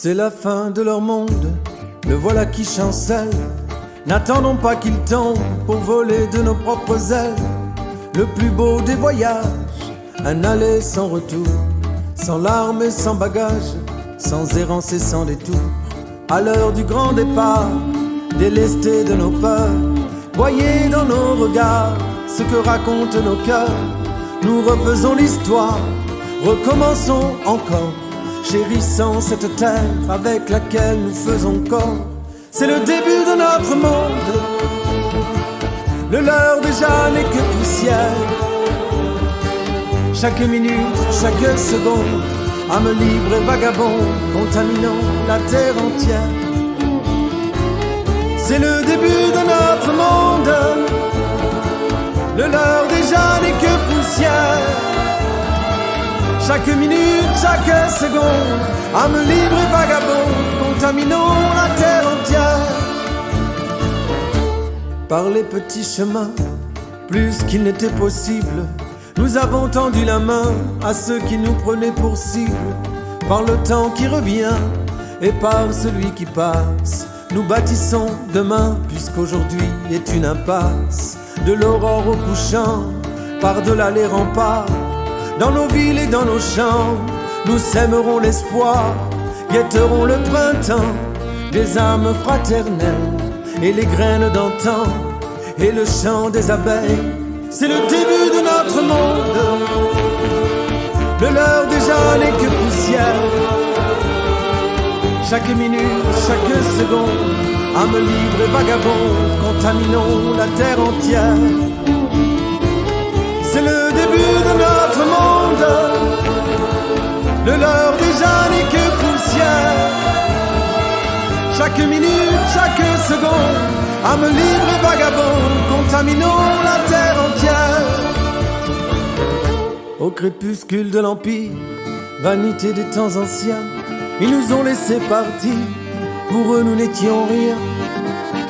C'est la fin de leur monde, le voilà qui chancelle. N'attendons pas qu'il tombe pour voler de nos propres ailes. Le plus beau des voyages, un aller sans retour, sans larmes et sans bagages, sans errance et sans détour. À l'heure du grand départ, délestés de nos peurs, voyez dans nos regards ce que racontent nos cœurs. Nous refaisons l'histoire, recommençons encore, chérissant cette terre avec laquelle nous faisons corps. C'est le début de notre monde, le leur déjà n'est que poussière. Chaque minute, chaque seconde, âme libre et vagabond, contaminant la terre entière. C'est le début de notre monde, le leur déjà n'est que poussière. Chaque minute, chaque seconde, âme libre et vagabond, contaminons la terre entière. Par les petits chemins, plus qu'il n'était possible, nous avons tendu la main à ceux qui nous prenaient pour cible. Par le temps qui revient et par celui qui passe, nous bâtissons demain, puisqu'aujourd'hui est une impasse. De l'aurore au couchant, par-delà les remparts, dans nos villes et dans nos champs, nous sèmerons l'espoir, guetterons le printemps, des âmes fraternelles et les graines d'antan et le chant des abeilles. C'est le début de notre monde, le leur déjà n'est que poussière. Chaque minute, chaque seconde, âme libre et vagabond, contaminons la terre entière. C'est le début de notre monde, le leur déjà n'est que poussière. Chaque minute, chaque seconde, âme libre et vagabond, contaminons la terre entière. Au crépuscule de l'Empire, vanité des temps anciens, ils nous ont laissé partir, pour eux nous n'étions rien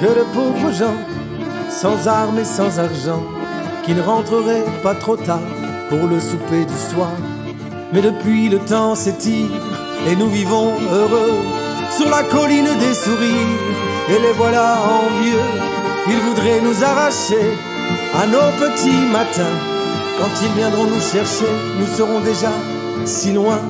que de pauvres gens, sans armes et sans argent, qui ne rentreraient pas trop tard pour le souper du soir. Mais depuis le temps s'étire et nous vivons heureux sur la colline des sourires, et les voilà envieux. Ils voudraient nous arracher à nos petits matins. Quand ils viendront nous chercher, nous serons déjà si loin.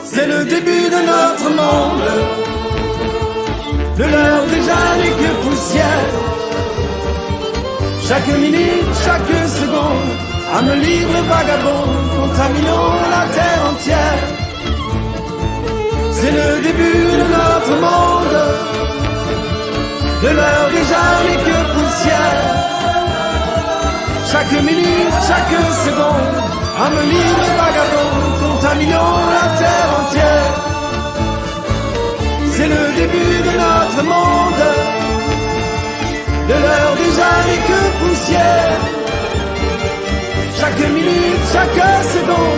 C'est le début de notre monde, le leur déjà n'est que poussière. Chaque minute, chaque seconde, âme libre et vagabond, contaminons la terre entière. C'est le début de notre monde, le leur déjà n'est que poussière. Chaque minute, chaque seconde, âme libre et vagabond, contaminons la terre entière. C'est le début de notre monde, de l'heure déjà n'est que poussière. Chaque minute, chaque seconde,